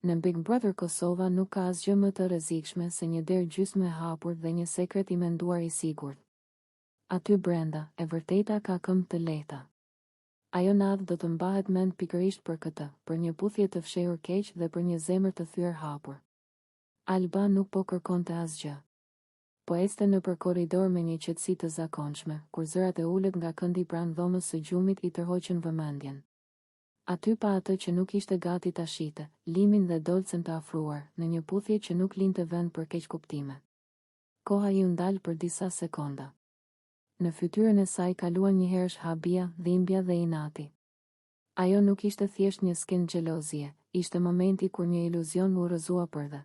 Në Big Brother Kosova nuk ka asgjë më të rrezikshme se një derë gjysmë e hapur dhe një sekret i menduar i sigurt. Aty brenda, e vërteta ka këmbë të lehta. Ajo natë do të mbahet mend pikërisht për këtë, për një puthje të fshehur keq dhe për një zemër të thyer hapur. Alba nuk po kërkonte asgjë. Po ecte nëpër korridor me një qetësi të zakonshme, kur zërat e ulët nga këndi pranë dhomës së gjumit i tërhoqën vëmendjen. Aty pa atë që nuk ishte gati ta shite, Limin dhe Dolcen të afruar, në një puthje që nuk linte vend për keq kuptime. Koha i u ndal për disa sekonda. Në fytyrën e saj kaluan një herësh habia, dhimbja dhe inati. Ajo nuk ishte thjesht një skenë xhelozie, ishte momenti kur një iluzion u rrëzua për dhe.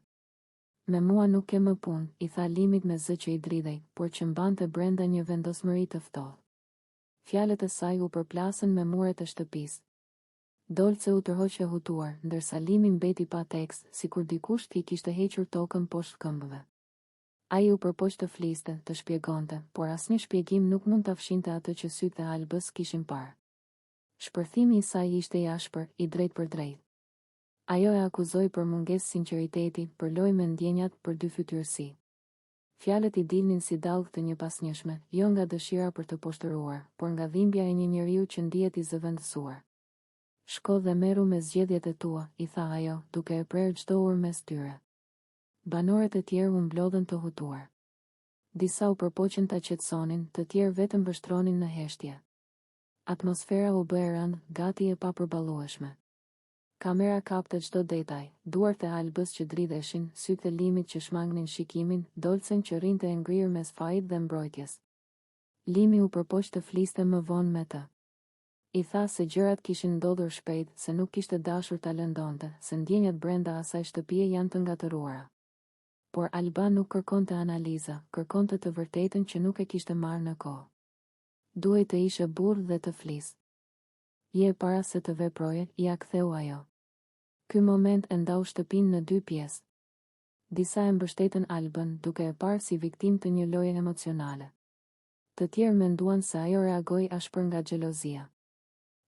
Me mua nuk ke më punë, i tha Limit me zë që i dridhej, por që mbante brenda një vendosmëri të ftohtë. Fjalët e saj u përplasën me muret e shtëpisë. Dolce u tërhoq e hutuar, ndërsa Limi mbeti pa tekst, sikur dikush t'i kishte hequr tokën poshtë këmbëve. Ai u përpoq të fliste, të shpjegonte, por asnjë shpjegim nuk mund ta fshinte atë që sytë e Albës kishin parë. Shpërthimi i saj ishte i ashpër, i drejtë për drejtë. Ajo e akuzoi për mungesë sinqeriteti, për lojë me ndjenjat, për dy fytyrësi. Fjalët i dilnin si dallgë të një pasnjëshme, jo nga dëshira për të poshtëruar, por nga dhimbja e një njeriu që ndihet i zëvendësuar. Shko dhe merru me zgjedhjet e tua, i tha ajo, duke e prerë çdo urë mes tyre. Banorët e tjerë u mblodhen të hutuar. Disa u përpoqën ta qetësonin, të tjerë vetëm vështronin në heshtje. Atmosfera u bë e rëndë, gati e papërballueshme. Kamera kapte çdo detaj, duart e Albës që dridheshin, sytë e Limit që shmangnin shikimin, Dolcen që rinte e ngrirë mes fajit dhe mbrojtjes. Limi u përpoq të fliste më vonë me të. I tha se gjërat kishin ndodhur shpejt, se nuk kishte dashur ta lëndonte, se ndjenjat brenda asaj shtëpie janë të ngatëruara. Por Alba nuk kërkonte analiza, kërkonte të vërtetën që nuk e kishte marrë në kohë. Duhej të ishe burr dhe të flisë. Je para se të veproje, ja ktheu ajo. Ky moment e ndau shtëpinë në dy pjesë. Disa e mbështetën Albën, duke e parë si viktimë të një loje emocionale. Të tjerë menduan se ajo reagoi ashpër nga xhelozia.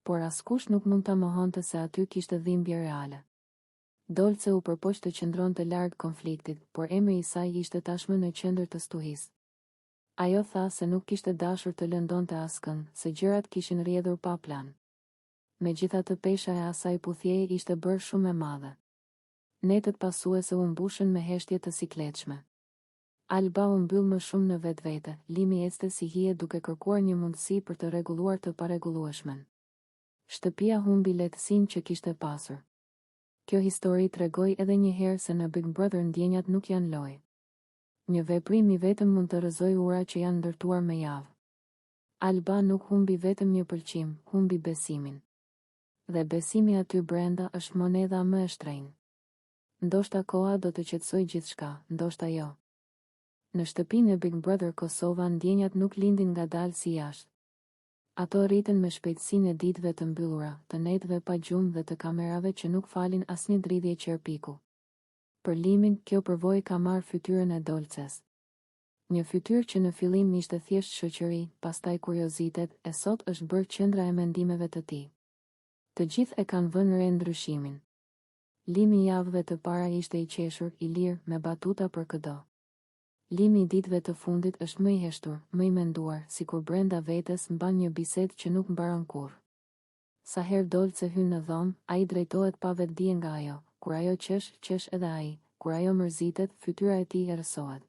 Por askush nuk mund ta mohonte se aty kishte dhimbje reale. Dolce u përpoq të qëndronte larg konfliktit, por emri i saj ishte tashmë në qendër të stuhisë. Ajo tha se nuk kishte dashur të lëndonte askënd, se gjërat kishin rrjedhur pa plan. Megjithatë pesha e asaj puthjeje ishte bërë shumë e madhe. Netët pasuese u mbushën me heshtje të sikletshme. Alba u mbyll më shumë në vetvete, Limi ecte si hije duke kërkuar një mundësi për të rregulluar të parregullueshmen. Shtëpia humbi lehtësinë që kishte pasur. Kjo histori tregoi edhe një herë se në Big Brother ndjenjat nuk janë lojë. Një veprim i vetëm mund të rrëzojë ura që janë ndërtuar me javë. Alba nuk humbi vetëm një pëlqim, humbi besimin. Dhe besimi aty brenda është monedha më e shtrenjtë. Ndoshta koha do të qetësojë gjithçka, ndoshta jo. Në shtëpinë e Big Brother Kosova ndjenjat nuk lindin ngadalë si jashtë. Ato rriten me shpejtësinë e ditëve të mbyllura, të netëve pa gjumë dhe të kamerave që nuk falin asnjë dridhje qerpiku. Për Limin, kjo përvojë ka marrë fytyrën e Dolces. Një fytyrë që në fillim ishte thjesht shoqëri, pastaj kuriozitet, e sot është bërë qendra e mendimeve të tij. Të gjithë e kanë vënë re ndryshimin. Limi javëve të para ishte i qeshur, i lirë, me batuta për këdo. Limi i ditëve të fundit është më i heshtur, më i menduar, sikur brenda vetes mban një bisedë që nuk mbaron kurrë. Sa herë Dolce hyn në dhomë, ai drejtohet pa vetdije nga ajo. Kur ajo qesh edhe ai. Kur ajo mërzitet, fytyra e tij errësohet.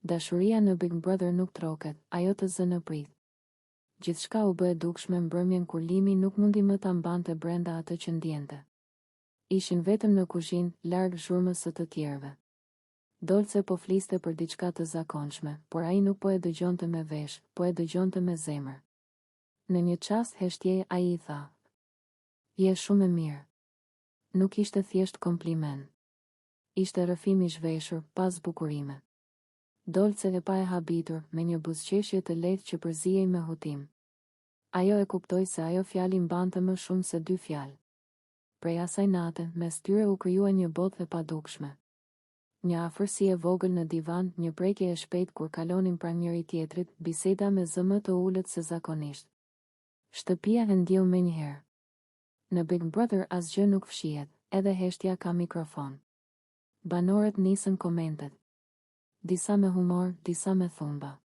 Dashuria në Big Brother nuk troket, ajo të zë në prit. Gjithçka u bë e dukshme mbrëmjen kur Limi nuk mundi më ta mbante brenda atë që ndjente. Ishin vetëm në kuzhinë, larg zhurmës së të tjerëve. Dolce po fliste për diçka të zakonshme, por ai nuk po e dëgjonte me vesh, po e dëgjonte me zemër. Në një çast heshtje ai i tha: "Je shumë e mirë." Nuk ishte thjesht kompliment. Ishte rrëfim i zhveshur, pa zbukurime. Dolce e pa e habitur, me një buzëqeshje të lehtë që përzihej me hutim. Ajo e kuptoi se ajo fjali mbante më shumë se dy fjalë. Prej asaj nate, mes tyre u krijua një botë e padukshme. Një afërsi e vogël në divan, një prekje e shpejtë kur kalonin pranë njëri tjetrit, biseda me zë më të ulët se zakonisht. Shtëpia e ndjeu menjëherë. Në Big Brother asgjë nuk fshihet, edhe heshtja ka mikrofon. Banorët nisën komentet. Disa me humor, disa me thumba.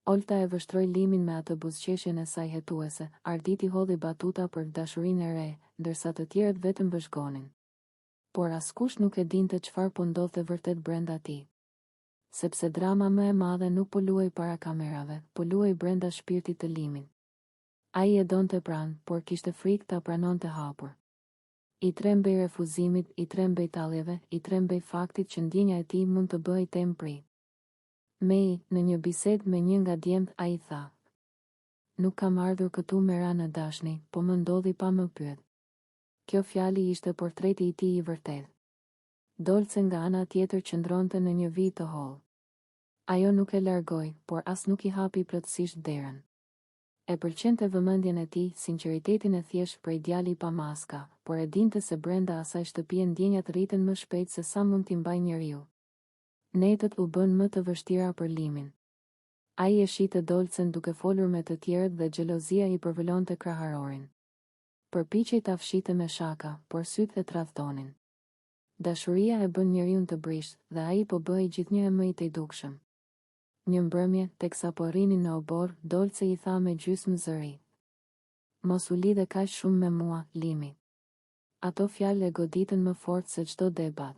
Olta e vështroi Limin me atë buzëqeshjen e saj hetuese, Arditi hodhi batuta për dashurinë e re, ndërsa të tjerët vetëm bashkonin. Por askush nuk e dinte çfarë po ndodhte vërtet brenda tij. Sepse drama më e madhe nuk po luhej para kamerave, po luhej brenda shpirtit të Limin. Ai e donte pranë, por kishte frikë ta pranonte hapur. I trembej refuzimit, i trembej talljeve, i trembej faktit që ndjenja e tij mund të bëhej temë pri. Mei, në një bisedë me një nga djemt, ai tha: "Nuk kam ardhur këtu me ra në dashni, po më ndodhi pa më pyet." Kjo fjali ishte portreti i tij i vërtet. Dolce nga ana tjetër qëndronte në një vit të hollë. Ajo nuk e largoi, por as nuk i hapi plotësisht derën. E pëlqente vëmendjen e tij, sinqeritetin e thjesht prej djali pa maska, por e dinte se brenda asaj shtëpie ndjenjat rriten më shpejt se sa mund t'i mbajë njeriu. Netët u bën më të vështira për Limin. Ai e shite Dolcen duke folur me të tjerët dhe xhelozia i përvolonte kraharorin. Përpiqej ta fshite me shaka, por sytë e tradhtonin. Dashuria e bën njeriun të brisht, dhe ai po bëhej gjithnjë më i tejdukshëm. Një mbrëmje, teksa po rrinin në obor, Dolce i tha me gjysmë zëri: "Mos u lidhe kaq shumë me mua, Limi." Ato fjalë e goditën më fort se çdo debat.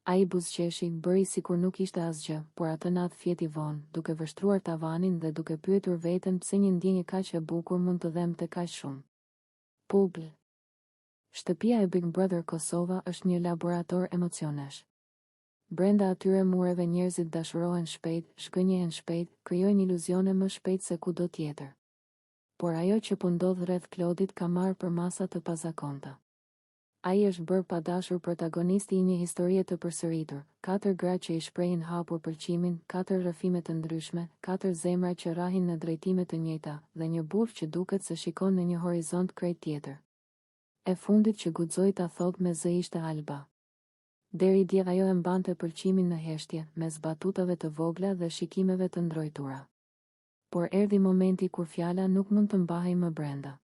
Ai buzëqeshi, bëri sikur nuk ishte asgjë, por atë natë fjeti vonë, duke vështruar tavanin dhe duke pyetur veten pse një ndjenjë kaq e bukur mund të dhemte kaq shumë. Publi. Shtëpia e Big Brother Kosova është një laborator emocionesh. Brenda atyre mureve njerëzit dashurohen shpejt, shkënjehen shpejt, krijojnë iluzione më shpejt se kudo tjetër. Por ajo që po ndodh rreth Klodit ka marrë për masa të pazakonta. Ai është bërë padashur protagonisti i një historie të përsëritur, 4 gra që i shprehin hapur pëlqimin, 4 rrëfime të ndryshme, 4 zemra që rrahin në drejtime të njëjta, dhe një burr që duket se shikon në një horizont krejt tjetër. E fundit që guxoi ta thotë me zë ishte Alba. Deri dje ajo e mbante pëlqimin në heshtje, mes batutave të vogla dhe shikimeve të ndrojtura. Por erdhi momenti kur fjala nuk mund të mbahej më brenda.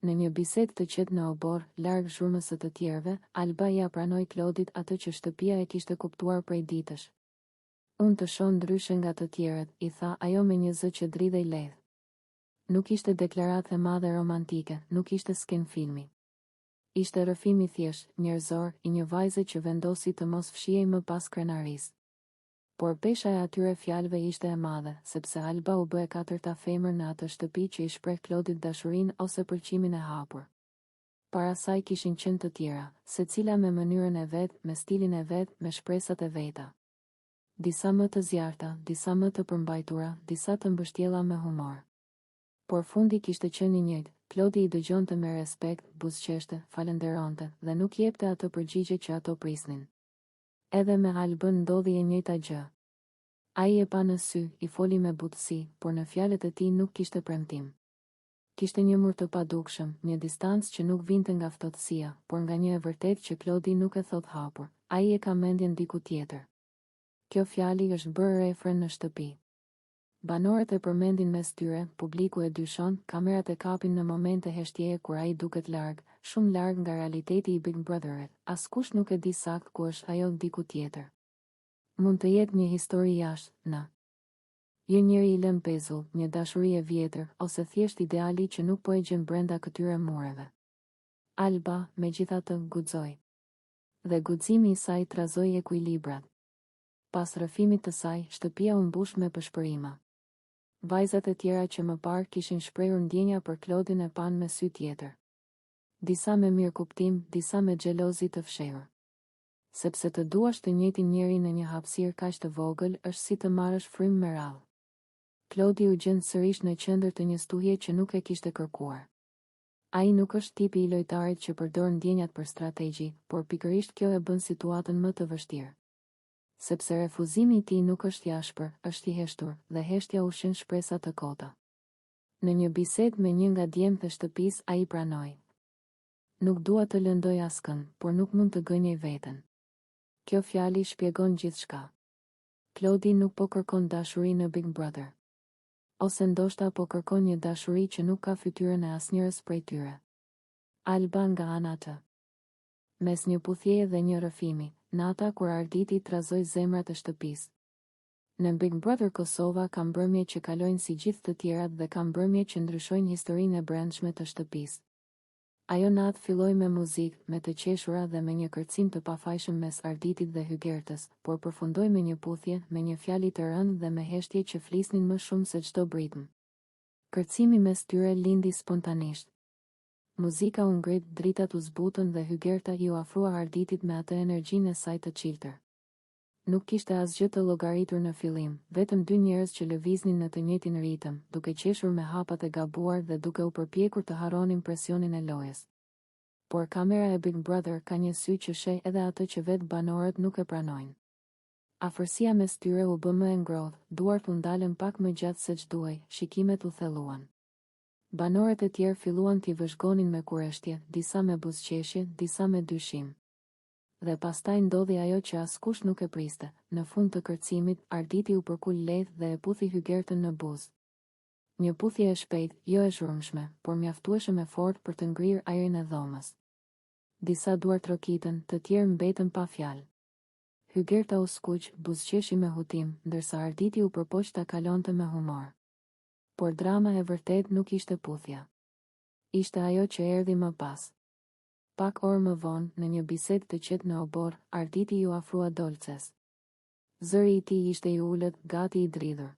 Në një bisedë të qetë në obor, larg zhurmës së të tjerëve, Alba ja pranoi Klodit atë që shtëpia e kishte kuptuar prej ditësh. "Unë të shoh ndryshe nga të tjerët," i tha ajo me një zë që dridhej lehtë. Nuk ishte deklaratë e madhe romantike, nuk ishte sken filmi. Ishte rrëfim i thjesht, njerëzor, i një vajze që vendosi të mos fshihej më pas krenarisë. Por pesha e atyre fjalëve ishte e madhe, sepse Alba u bë e katërta femër në atë shtëpi që i shpreh Klodit dashurinë ose pëlqimin e hapur. Para saj kishin qenë të tjera, secila me mënyrën e vet, me stilin e vet, me shpresat e veta. Disa më të zjarta, disa më të përmbajtura, disa të mbështjella me humor. Por fundi kishte qenë i njëjtë. Klodi i dëgjonte me respekt, buzëqeshte, falenderonte dhe nuk jepte ato përgjigje që ato prisnin. Edhe me Albën ndodhi e njëjta gjë. Ai e pa në sy, i foli me butësi, por në fjalët e tij nuk kishte premtim. Kishte një mur të padukshëm, një distancë që nuk vinte nga ftohtësia, por nga një e vërtetë që Klodi nuk e thot hapur. Ai e ka mendjen diku tjetër. Kjo fjali është bërë refren në shtëpi. Banorët e përmendin mes tyre, publiku e dyshon, kamerat e kapin në momente heshtjeje kur ai duket larg, shumë larg nga realiteti i Big Brotherit. Askush nuk e di sakt ku është ajo diku tjetër. Mund të jetë një histori jashtë, një njeri i lëm pezull, një dashuri e vjetër, ose thjesht ideali që nuk po e gjen brenda këtyre mureve. Alba, megjithatë, guxoi. Dhe guximi i saj trazoi ekuilibrat. Pas rrëfimit të saj, shtëpia u mbush me pëshpërima. Vajzat e tjera që më parë kishin shprehur ndjenja për Klodin e pan me sy tjetër. Disa me mirëkuptim, disa me xhelozi të fshehur. Sepse të duash të njëjtin njeri në një hapësirë kaq të vogël është si të marrësh frym me radhë. Klodi u gjen sërish në qendër të një stuhje që nuk e kishte kërkuar. Ai nuk është tipi i lojtarit që përdor ndjenjat për strategji, por pikërisht kjo e bën situatën më të vështirë. Sepse refuzimi i tij nuk është i ashpër, është i heshtur, dhe heshtja ushqen shpresa të kota. Në një bisedë me një nga djemtë e shtëpisë, ai pranoi: "Nuk dua të lëndoj askën, por nuk mund të gënjej veten." Kjo fjali shpjegon gjithçka. Klodi nuk po kërkon dashuri në Big Brother. Ose ndoshta po kërkon një dashuri që nuk ka fytyrën e asnjërs prej tyre. Alba nga ana të Mes një puthjeje dhe një rrëfimi, nata kur Arditi trazoi zemrat e shtëpisë. Në Big Brother Kosova ka mbrëmje që kalojnë si gjithë të tjerat dhe ka mbrëmje që ndryshojnë historinë e brendshme të shtëpisë. Ajo natë filloi me muzikë, me të qeshura dhe me një kërcim të pafajshëm mes Arditit dhe Hygertës, por përfundoi me një puthje, me një fjalë të rëndë dhe me heshtje që flisnin më shumë se çdo britm. Kërcimi mes tyre lindi spontanisht. Muzika u ngrit, dritat u zbutën dhe Hygerta i u afrua Arditit me atë energjinë e saj të çiltër. Nuk kishte asgjë të llogaritur në fillim, vetëm dy njerëz që lëviznin në të njëjtin ritëm, duke qeshur me hapat e gabuar dhe duke u përpjekur të harronin presionin e lojës. Por kamera e Big Brother ka një sy që sheh edhe atë që vetë banorët nuk e pranojnë. Afërsia mes tyre u bë më e ngrohtë, duart u ndalën pak më gjatë se ç'duhej, shikimet u thelluan. Banorët e tjerë filluan t'i vëzhgonin me kurreshtje, disa me buzëqeshje, disa me dyshim. Dhe pastaj ndodhi ajo që askush nuk e priste. Në fund të kërcimit, Arditi u përkul lehtë dhe e puthi Hygertën në buzë. Një puthje e shpejtë, jo e zhurmshme, por mjaftueshëm e fortë për të ngrirë ajrin e dhomës. Disa duar trokitën, të tjerë mbetën pa fjalë. Hygerta u skuq, buzëqeshi me hutim, ndërsa Arditi u përpoq ta kalonte me humor. Por drama e vërtet nuk ishte puthja. Ishte ajo që erdhi më pas. Pak orë më vonë, në një bisedë të qetë në obor, Arditi ju afrua Dolces. Zëri i tij ishte i ulët, gati i dridhur.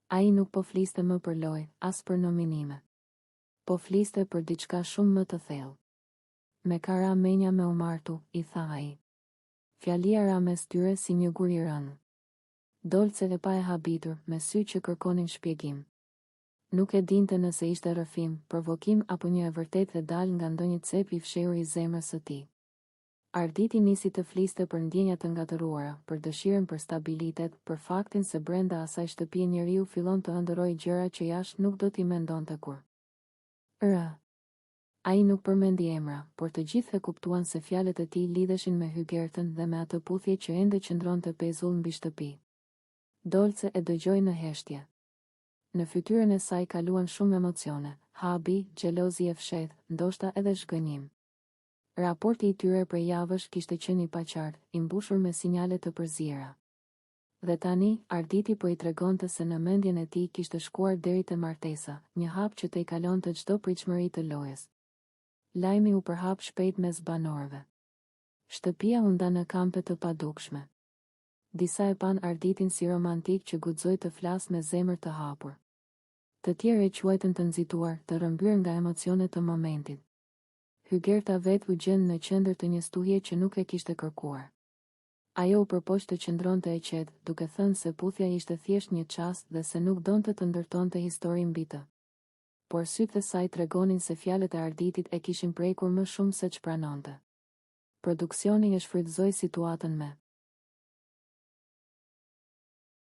Ai nuk po fliste më për lojë, as për nominime. Po fliste për diçka shumë më të thellë. Me kara menja me u martu, i tha ai. Fjalia ra mes tyre si një gur i rënë. Dolce e pa e habitur, me sy që kërkonin shpjegim. Nuk e dinte nëse ishte rrëfim, provokim apo një e vërtetë e dal nga ndonjë cep i fshehur i zemrës së tij. Arditi nisi të fliste për ndjenjat të ngatëruara, për dëshirën për stabilitet, për faktin se brenda asaj shtëpie njeriu fillon të ëndërrojë gjëra që jashtë nuk do t'i mendonte kur. Ai nuk përmendi emra, por të gjithë e kuptuan se fjalët e tij lidheshin me Hygertën dhe me atë puthje që ende qëndronte pezull mbi shtëpi. Dolce e dëgjoi në heshtje. Në fytyrën e saj kaluan shumë emocione, habi, xhelozi e fshehtë, ndoshta edhe zhgënjim. Raporti i tyre prej javësh kishte qenë i paqartë, i mbushur me sinjale të përziera. Dhe tani, Arditi po i tregonte se në mendjen e tij kishte shkuar deri te martesa, një hap që te i kalonte çdo pritshmëri të lojës. Lajmi u përhap shpejt mes banorëve. Shtëpia u nda në kampe të padukshme. Disa e pan Arditin si romantik që guxoi të flasë me zemër të hapur. Të tjerë e quajtën të nxituar, të rrëmbyer nga emocionet të momentit. Hygerta vetë u gjend në qendër të një stuhje që nuk e kishte kërkuar. Ajo u përpoq të qëndronte e qetë, duke thënë se puthja ishte thjesht një çast dhe se nuk donte të ndërtonte histori mbi të. Por sytë e saj tregonin se fjalët e Arditit e kishin prekur më shumë se ç'pranonte. Produksioni e shfrytëzoi situatën me